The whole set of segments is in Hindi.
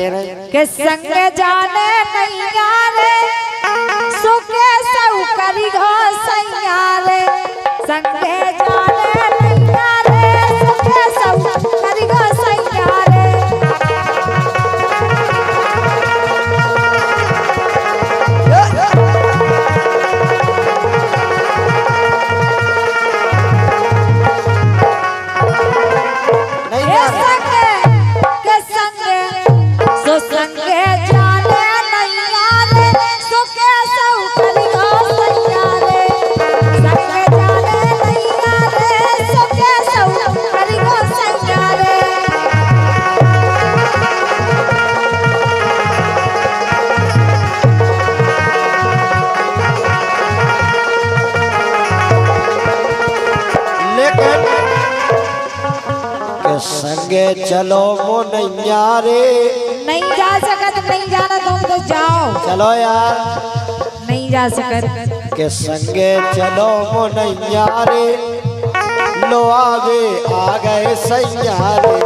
के संग जाने नैया रे सुके सऊ करी घो सैया रे संगे जाने नैया रे सुके सऊ करी घो सैया रे संगे जाने नैया रे सुके सऊ करी घो सैया रे संगे जाने नैया रे सुके सऊ करी घो सैया रे लेकिन के संगे चलो मो नैया रे नहीं जा सकत नहीं जाना तुम तो जाओ चलो यार नहीं जा सकत के संगे चलो मो नैया रे लो आवे आ गए सैया रे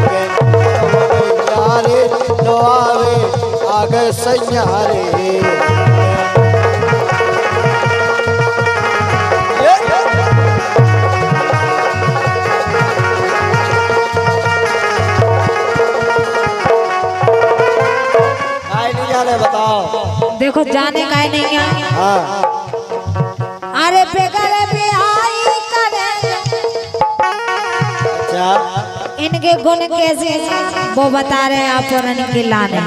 नैया रे लो आवे आ गए सैया रे बताओ देखो जाने का ही नहीं है। हाँ। अरे बेगर बिहाई करे अच्छा इनके गुण कैसे वो बता रहे हैं आप और इनके लाने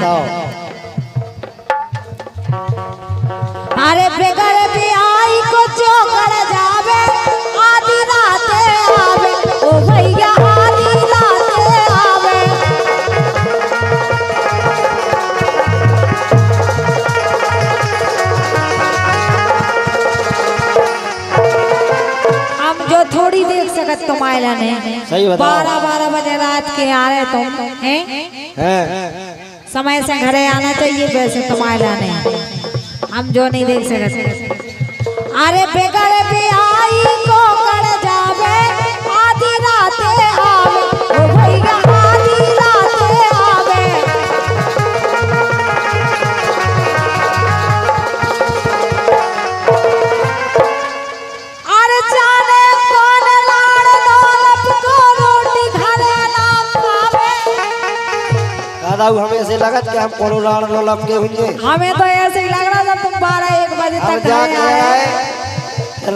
अरे बेगर बिहाई को जो कर जावे आधी रात आवे ओ भैया आधी रात आवे जो थोड़ी देख सकत तुम आयला ने 12-12 बजे रात के आ रहे तुम हैं समय से घरे आना चाहिए वैसे तुम आयला ने हम जो नहीं देख सकत अरे बेगर बिहाई को कर जावे आधी रात आवे ओ भैया आधी रात आवे अरे जाने कौन लाड़ दौलत को रोटी घरे ना खावे दादा हमें ऐसे लगा कि हम कोनो लाड़ दौलत के होंगे हमें तो ऐसे ही लग रहा था तुम 12-1 बजे तक घरे आए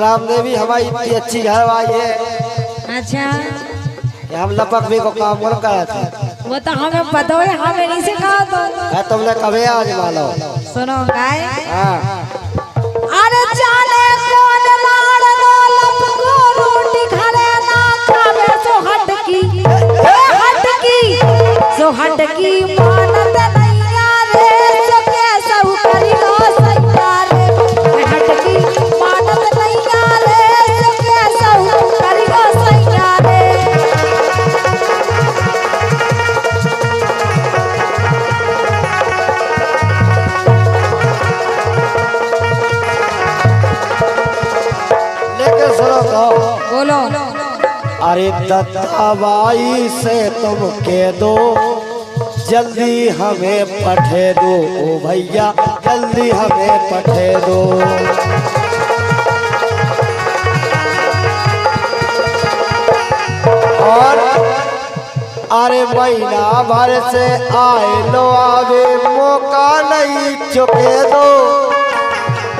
रामदेवी हमारी इतनी अच्छी घर आई है अच्छा कि हम लपक भी को काम कर रहे थे वो तो हमें पता है हमें नहीं सिखा तो तुमने कभी आज मानो सुनो गाय हाँ अरे जाने कौन लाड़ दौलत को रोटी घरे ना खावे सो हटकी मानत नैया रे सुके सऊ करी घो सैया रे हटकी मानत नैया रे सुके सऊ करी घो सैया रे लेकिन सुनो तो बोलो अरे दत्ताबाई से तुम कह दो जल्दी हमें पठे दो ओ भैया जल्दी हमें पठे दो और अरे महीना भर से आए लो आवे मौका नहीं चुके दो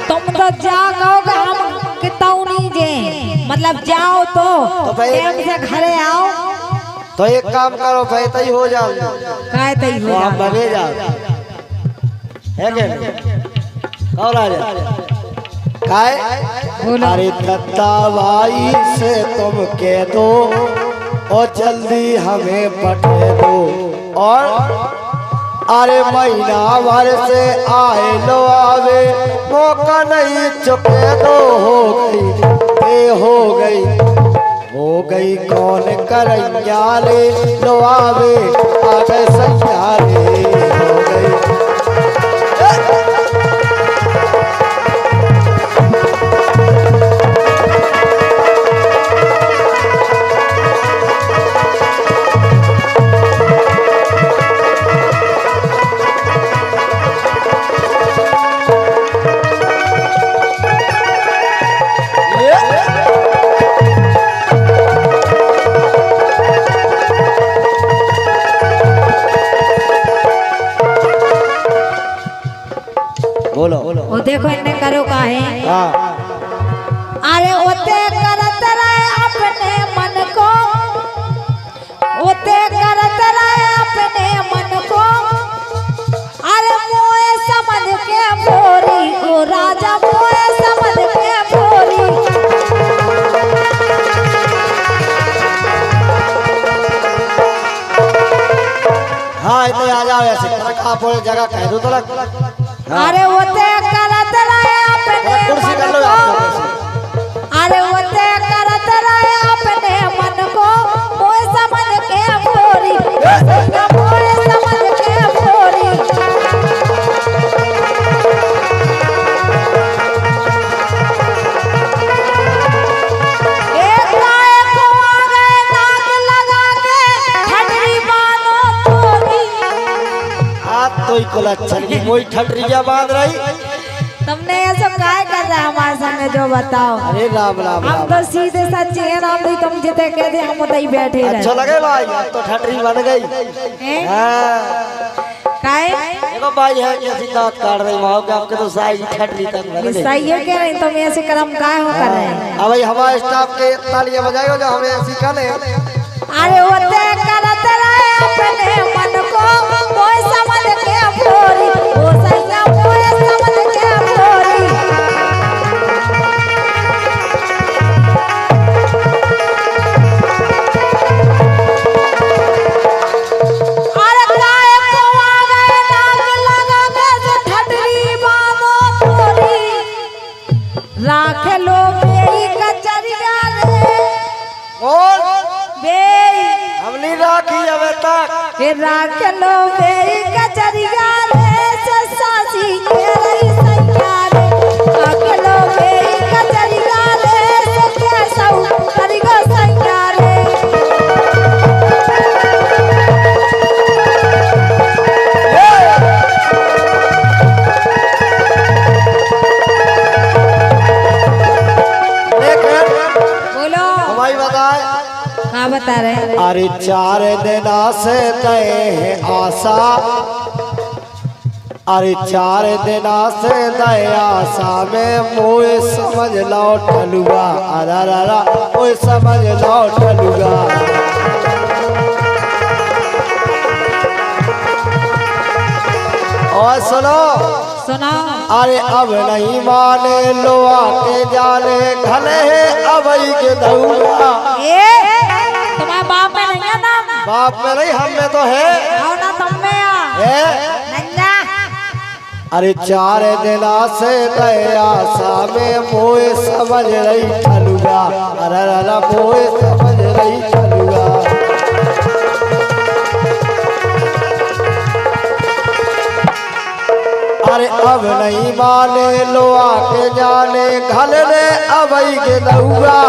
तुम तो जा कहोगे हम किताऊ नहीं जे मतलब जाओ तो टाइम से घरे आओ तो एक काम करो भाई तई हो जाओ काय तई हो हम बने जाओ है के कौन आ जा काय अरे दत्ताबाई से तुम कह दो और जल्दी हमें पठे दो और अरे महीना भर से आए लो आवे मौका नहीं चुके दो हो गई कौन करैया रे लो आवे आ गए सैया रे हो गई बोलो वो देखो इन्हें करो का है। हाँ अरे ओते करत रहे अपने मन को, ओते करत रहे अपने मन को, अरे मोए समझ के बोरी, ओ राजा मोए समझ के बोरी। हाँ इतने आ जाओ ऐसे आप जगह कह दो तो लग। अरे ओते करत रहे अपने कुर्सी कर मन लो को, आप लोग। अरे ओते करत रहे अपने मन को, मोए समझ के बोरी, मोए समझ के बोरी। एक गाय को आ गए नाक लगा के, ठटरी बानो तोरी। हाथ तो ही को लच्छन की कोई ठटरिया बांध रही। तुमने ये सब काय कर रहा है हमारे सामने, जो बताओ। अरे राम राम हम राम। तो सीधे सच्चे हैं, राम भाई तुम जिते कहते हम उतई बैठे रहे। अच्छा लगे भाई अब तो ठटरी बन गई। हैं? हाँ काय देखो भाई है कैसी दांत काट रही माओ के आपके तो साई ठटरी तक बन गई। सही है कह रहे तुम ऐसे कदम काय हो कर रहे हैं। अब भाई हमारे स्टाफ के तालियां बजाएगा जो हमें सीखा नहीं। अरे होते करत रहे अपने मन को, वो समझ के बोरी, वो सैया वो समझ के बोरी। अरे गाय को आ गए नाक लगा के, ठटरी बानो तोरी। राख लो बेई कचरिया रे, और बेई हम नहीं राखी अबे तक। राख लो बेई कचरिया रे, से सासी के रही सैया रे। राख लो बेई कचरिया रे, से कैसौ करिगो सैया रे। बोलो हमारी बताए हाँ बता रहे। अरे 4 दिन से तय है आशा, अरे 4 दिन से तय आशा में मोए समझ लो ठलुआ। अरा ओए समझ लो ठलुआ। और सुनो सुनाओ। अरे अब नहीं माने लो आके जाने घले अब के दौड़ा। ए तुम्हारे बाप में नहीं है नाम? बाप में नहीं हम में तो है। आओ ना तुम में आ। नंगा अरे 4 दिन से आशा में मोए समझ रही ठलुआ। अरे मोए समझ रही ठलुआ। अरे अब नहीं माने लो आके जाने घलने अबई के दौआ।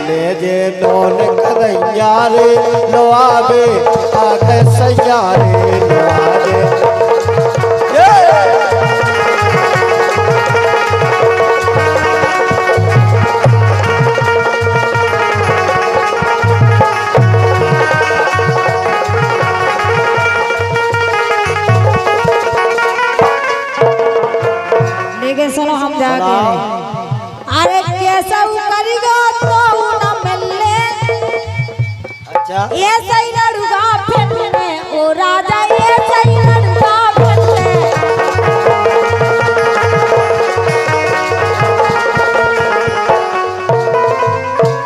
ले जे नौन कदैया रे लो आवे आगे सैया रे लो आवे। लेकिन सुनो हम जाके अरे कैसा करिगो तो न मिलने। अच्छा ये सही लड़ूगा फिरने, ओ राजा ये सही लड़ूगा फिरने।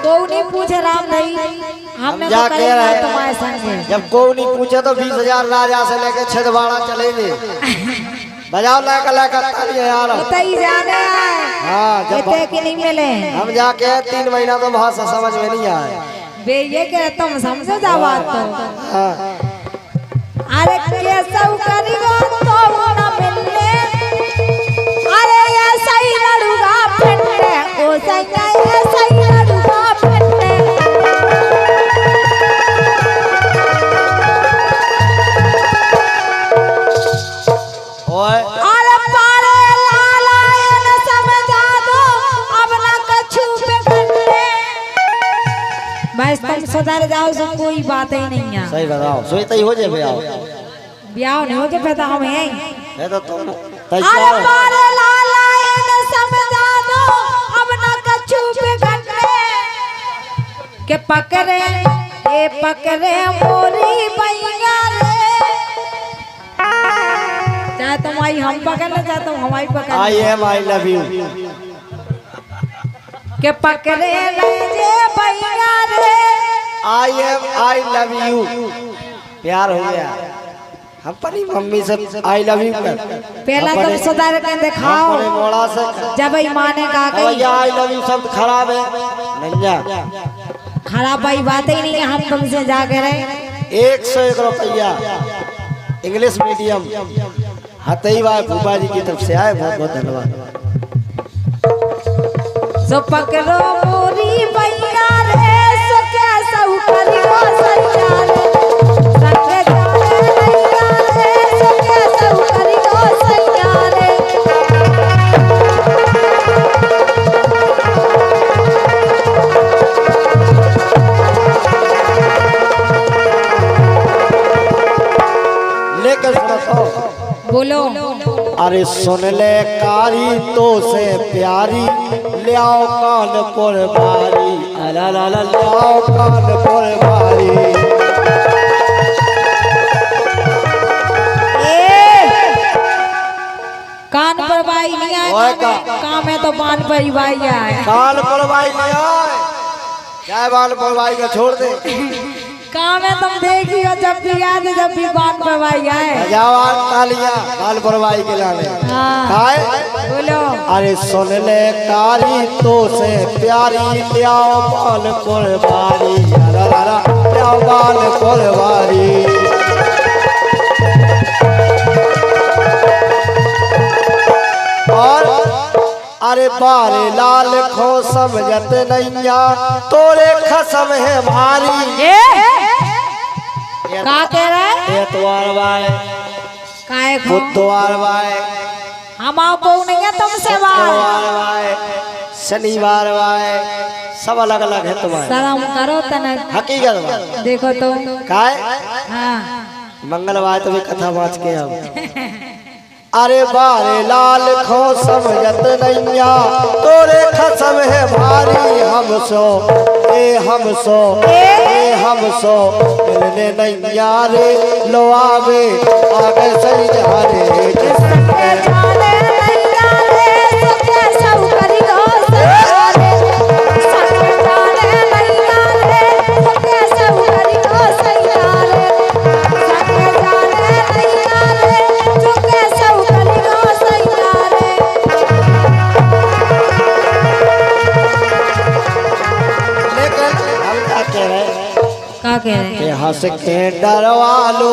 कोई नहीं पूछे राम भाई, हमने तो जाके करेंगे रहे। तुम्हारे संग। जब कोई नहीं पूछे तो 20,000 राजा से लेके छिदवाड़ा चलेंगे। बजाओ लाका तालियां यार। उतई जाने आए। हाँ जब इतने की नहीं मिले। हम जाके 3 महीना तो भाषा समझ में नहीं आए। बे ये कह तुम समझो जा बात तो। हाँ अरे कैसा करिगो तो न मिलने, अरे ऐसा ही लड़ूगा फिरने, ओ सैया ऐसा ही लड़ूगा फिरने। ओए अरे पारे लाला ये न समझा दो, अब न कछु पे करने। बस तुम सुधर जाओ, सब कोई बात ही नहीं है। सही बताओ सोचते ही हो जाए आओ। ब्याह नहीं हो के पैदा हम हैं है तो तुम अरे तैयार है। मारे लाला ने समझा दो अब ना कछु पे घटे के पकड़े ए पकड़े मोरी भैया रे चाहे तुम आई हम पकड़ ले चाहे तुम हमारी पकड़ I am I love you के पकड़े ले भैया रे I am I love you प्यार हो गया हम परी मम्मी से आई लव यू कर पहला तुम सुधार के दिखाओ मोड़ा से जब ही माने का कही आई लव यू शब्द खराब है नैया खराब भाई बात ही नहीं है हम तुमसे जाके रहे 101 रुपया इंग्लिश मीडियम हतई भाई फूफा जी की तरफ से आए बहुत बहुत धन्यवाद। सो पकड़ो मोरी भैया रे सो कैसा करियो सैया रे संगे जाने भैया रे सो कैसा करियो सैया रे लेकर सुनो बोलो अरे सुन ले कारी तो से प्यारी ले आओ कानपुर बारी अला ला ला ले आओ कानपुर बारी कान पर बाई नहीं आए काम है तो पान पर ही बाई आए कानपुर बाई ले आए क्या कानपुर बाई को छोड़ दे काम है तुम देखियो जब भी याद है जब भी कान पर बाई आए जवान तालियां कानपुर बाई के लाने हाँ बोलो अरे सुन ले कारी तो से प्यारी ले आओ कानपुर बारी अला ला ला ले आओ कानपुर बारी और अरे बारे लाल खो समझत नैया तोरे खसम है भारी का कह रहा है एतवार वाए काहे खो बुधवार वाए हम आपको नहीं है तुमसे बात शुक्रवार वाए शनिवार वाए सब अलग अलग है तुम्हारे शर्म करो तने हकीकत बात देखो तो काय हाँ मंगलवार तो भी कथा बाँच के अब अरे बारे लाल खो समझत नैया तोरे खसम है भारी हम सो मिलने नैया रे लो आवे आगे सही जा रे का कह रहे हैं हंस के डरवा लो